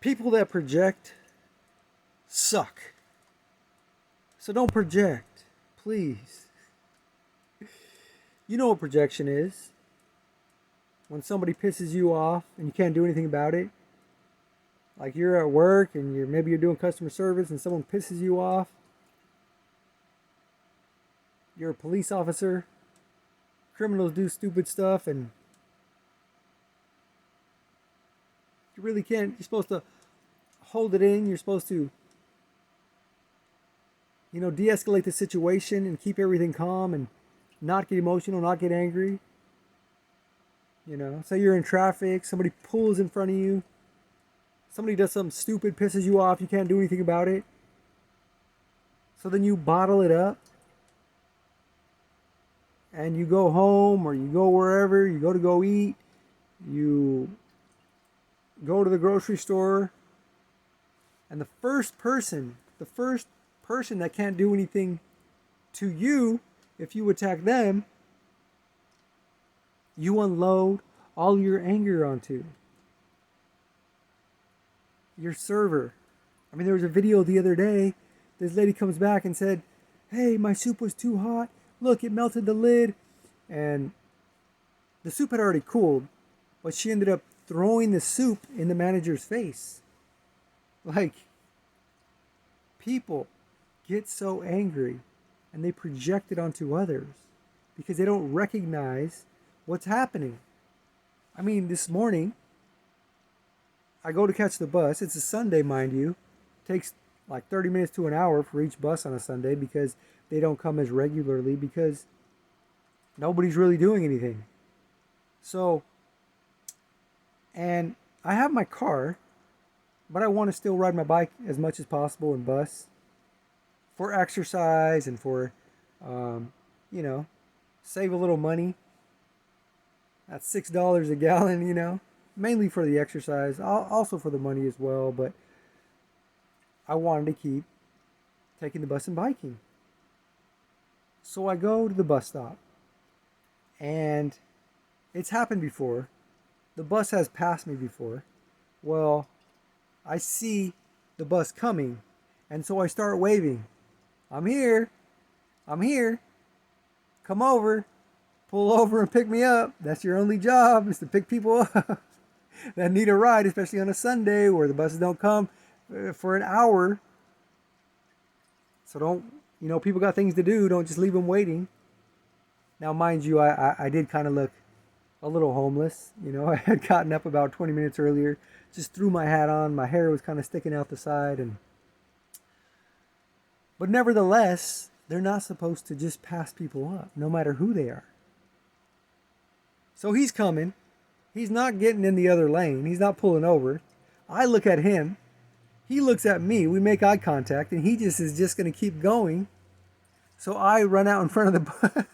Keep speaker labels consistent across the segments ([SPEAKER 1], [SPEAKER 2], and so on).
[SPEAKER 1] People that project suck. So don't project, please. You know what projection is. When somebody pisses you off and you can't do anything about it. Like you're at work and maybe you're doing customer service and someone pisses you off. You're a police officer. Criminals do stupid stuff and you really can't. You're supposed to hold it in. You're supposed to, de-escalate the situation and keep everything calm and not get emotional, not get angry. Say you're in traffic, somebody pulls in front of you, somebody does something stupid, pisses you off, you can't do anything about it. So then you bottle it up and you go home or you go wherever, you go eat, you go to the grocery store, and the first person that can't do anything to you, if you attack them, you unload all your anger onto your server. I mean, there was a video the other day. This lady comes back and said, "Hey, my soup was too hot. Look, it melted the lid." And the soup had already cooled, but she ended up throwing the soup in the manager's face. Like, people get so angry and they project it onto others because they don't recognize what's happening. I mean, this morning, I go to catch the bus. It's a Sunday, mind you. It takes like 30 minutes to an hour for each bus on a Sunday because they don't come as regularly because nobody's really doing anything. So, and I have my car, but I want to still ride my bike as much as possible and bus for exercise and for, save a little money. That's $6 a gallon, mainly for the exercise, also for the money as well, but I wanted to keep taking the bus and biking. So I go to the bus stop, and it's happened before. The bus has passed me before. Well, I see the bus coming, and so I start waving. I'm here. Come over. Pull over and pick me up. That's your only job, is to pick people up that need a ride, especially on a Sunday where the buses don't come for an hour. So don't, people got things to do. Don't just leave them waiting. Now, mind you, I did kind of look a little homeless. I had gotten up about 20 minutes earlier, just threw my hat on. My hair was kind of sticking out the side. But nevertheless, they're not supposed to just pass people up, no matter who they are. So he's coming. He's not getting in the other lane. He's not pulling over. I look at him. He looks at me. We make eye contact, and he is just going to keep going. So I run out in front of the bus.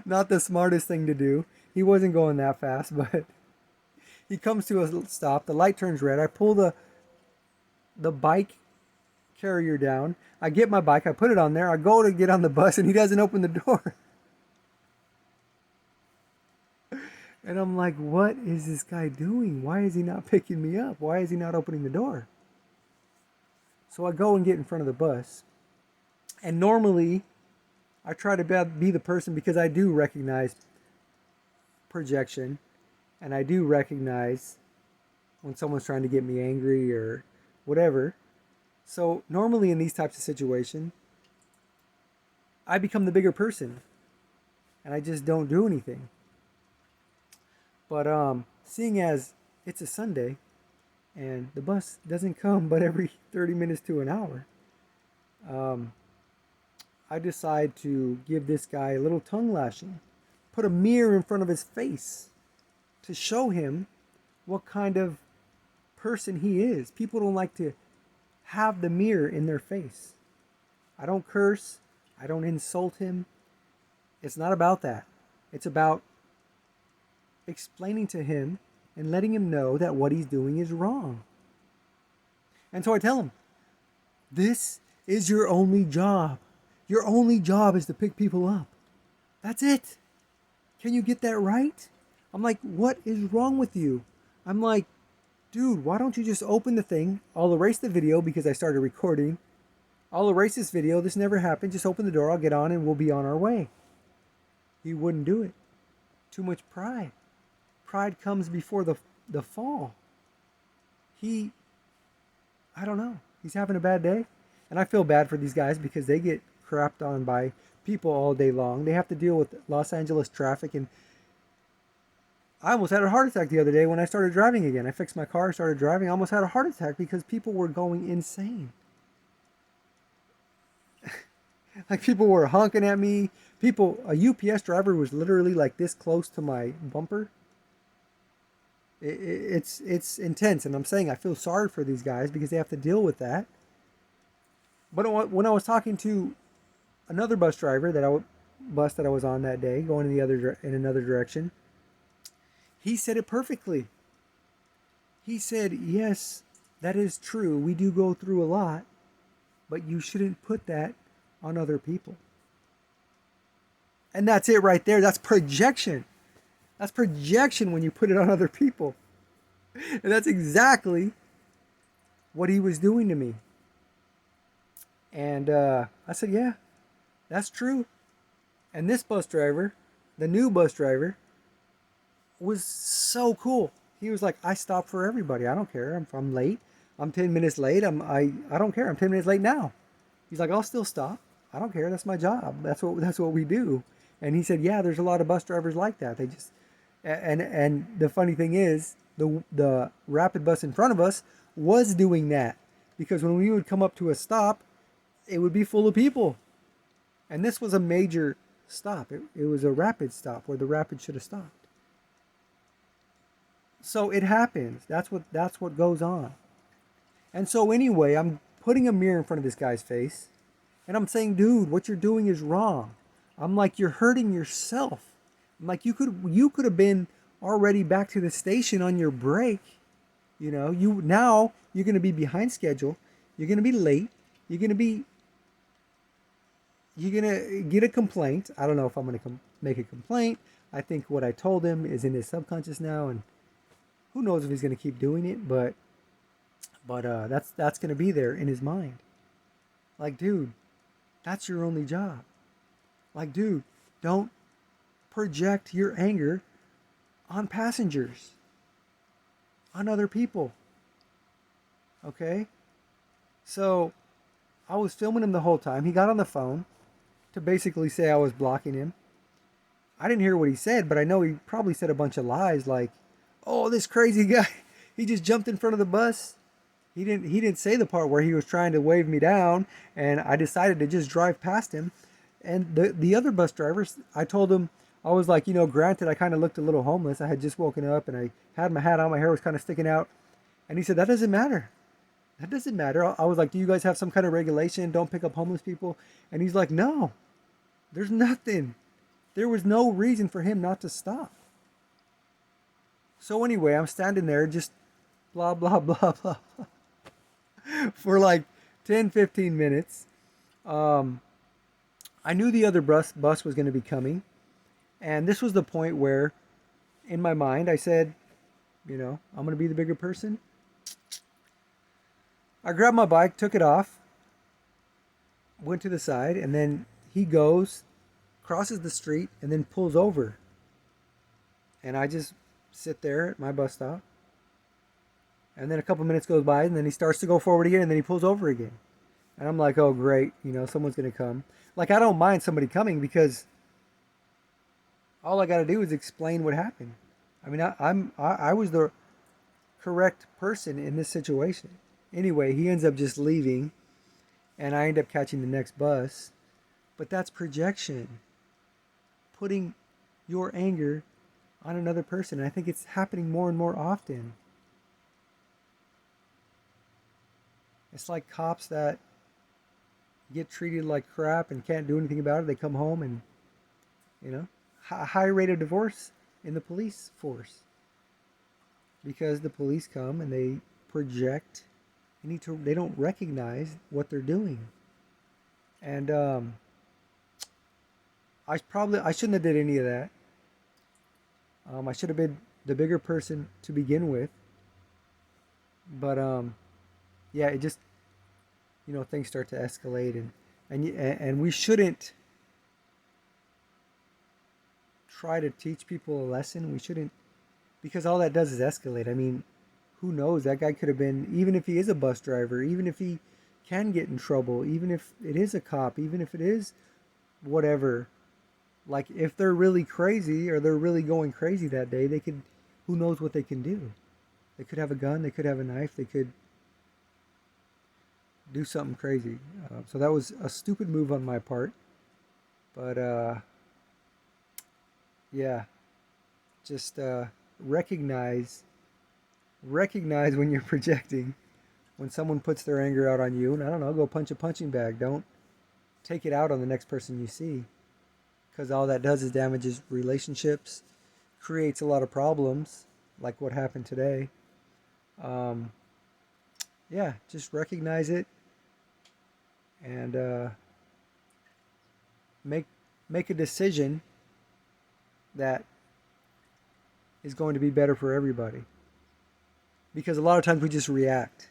[SPEAKER 1] Not the smartest thing to do. He wasn't going that fast, but he comes to a stop. The light turns red. I pull the bike carrier down. I get my bike. I put it on there. I go to get on the bus, and he doesn't open the door. And I'm like, what is this guy doing? Why is he not picking me up? Why is he not opening the door? So I go and get in front of the bus. And normally, I try to be the person, because I do recognize projection. And I do recognize when someone's trying to get me angry or whatever. So normally in these types of situations, I become the bigger person. And I just don't do anything. But seeing as it's a Sunday and the bus doesn't come but every 30 minutes to an hour, I decide to give this guy a little tongue lashing. Put a mirror in front of his face to show him what kind of person he is. People don't like to have the mirror in their face. I don't curse. I don't insult him. It's not about that. It's about explaining to him and letting him know that what he's doing is wrong. And so I tell him, this is your only job. Your only job is to pick people up. That's it. Can you get that right? I'm like, what is wrong with you? I'm like, dude, why don't you just open the thing? I'll erase the video because I started recording. I'll erase this video. This never happened. Just open the door. I'll get on and we'll be on our way. He wouldn't do it. Too much pride. Pride comes before the fall. I don't know. He's having a bad day. And I feel bad for these guys because they get crapped on by people all day long. They have to deal with Los Angeles traffic. And I almost had a heart attack the other day when I started driving again. I fixed my car, started driving. I almost had a heart attack because people were going insane. Like people were honking at me. A UPS driver was literally like this close to my bumper. It's intense, and I'm saying I feel sorry for these guys because they have to deal with that. But when I was talking to another bus driver that I was on that day, going in another direction, he said it perfectly. He said, "Yes, that is true. We do go through a lot, but you shouldn't put that on other people." And that's it right there. That's projection. That's projection when you put it on other people. And that's exactly what he was doing to me. And I said, yeah, that's true. And this bus driver, the new bus driver, was so cool. He was like, I stop for everybody. I don't care. I'm late. I'm 10 minutes late. I don't care. I'm 10 minutes late now. He's like, I'll still stop. I don't care. That's my job. That's what we do. And he said, yeah, there's a lot of bus drivers like that. They just, and the funny thing is, the rapid bus in front of us was doing that, because when we would come up to a stop, it would be full of people. And this was a major stop. It was a rapid stop where the rapid should have stopped. So it happens. That's what goes on. And so anyway, I'm putting a mirror in front of this guy's face, and I'm saying, dude, what you're doing is wrong. I'm like, you're hurting yourself. I'm like, you could have been already back to the station on your break. You know, you're going to be behind schedule. You're going to be late. You're going to get a complaint. I don't know if I'm going to make a complaint. I think what I told him is in his subconscious now, and who knows if he's going to keep doing it, but that's going to be there in his mind. Like, dude, that's your only job. Like, dude, don't project your anger on passengers, on other people. Okay? So, I was filming him the whole time. He got on the phone to basically say I was blocking him. I didn't hear what he said, but I know he probably said a bunch of lies like, oh, this crazy guy, he just jumped in front of the bus. He didn't say the part where he was trying to wave me down, and I decided to just drive past him. And the other bus drivers, I told them, I was like, granted, I kind of looked a little homeless. I had just woken up and I had my hat on. My hair was kind of sticking out. And he said, that doesn't matter. That doesn't matter. I was like, do you guys have some kind of regulation? Don't pick up homeless people? And he's like, no, there's nothing. There was no reason for him not to stop. So anyway, I'm standing there just blah, blah, blah, blah, for like 10, 15 minutes. I knew the other bus was going to be coming. And this was the point where, in my mind, I said, I'm going to be the bigger person. I grabbed my bike, took it off, went to the side, and then he goes, crosses the street, and then pulls over. And I just sit there at my bus stop. And then a couple minutes goes by, and then he starts to go forward again, and then he pulls over again. And I'm like, oh, great, someone's going to come. Like, I don't mind somebody coming because all I got to do is explain what happened. I mean, I was the correct person in this situation. Anyway, he ends up just leaving, and I end up catching the next bus. But that's projection. Putting your anger on another person. And I think it's happening more and more often. It's like cops that get treated like crap and can't do anything about it. They come home and, a high rate of divorce in the police force. Because the police come and they project. They don't recognize what they're doing. And I shouldn't have did any of that. I should have been the bigger person to begin with. But yeah, it just, things start to escalate, and we shouldn't try to teach people a lesson. We shouldn't, because all that does is escalate. I mean, who knows? That guy could have been, even if he is a bus driver, even if he can get in trouble, even if it is a cop, even if it is whatever. Like, if they're really crazy or they're really going crazy that day, they could, who knows what they can do? They could have a gun, they could have a knife, they could do something crazy. So that was a stupid move on my part. But yeah, just recognize when you're projecting, when someone puts their anger out on you, and I don't know, go punch a punching bag. Don't take it out on the next person you see, because all that does is damages relationships, creates a lot of problems, like what happened today. Um, yeah, just recognize it and make make a decision that is going to be better for everybody. Because a lot of times we just react.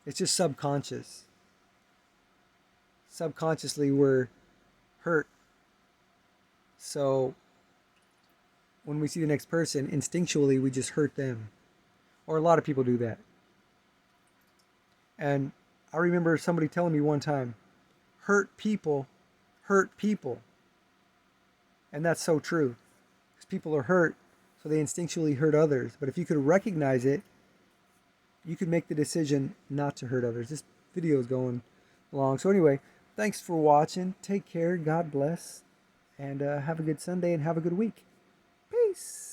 [SPEAKER 1] It's just subconscious. Subconsciously, we're hurt. So when we see the next person, instinctually, we just hurt them. Or a lot of people do that. And I remember somebody telling me one time, hurt people hurt people. And that's so true. Because people are hurt, so they instinctually hurt others. But if you could recognize it, you could make the decision not to hurt others. This video is going long. So anyway, thanks for watching. Take care. God bless. And have a good Sunday and have a good week. Peace.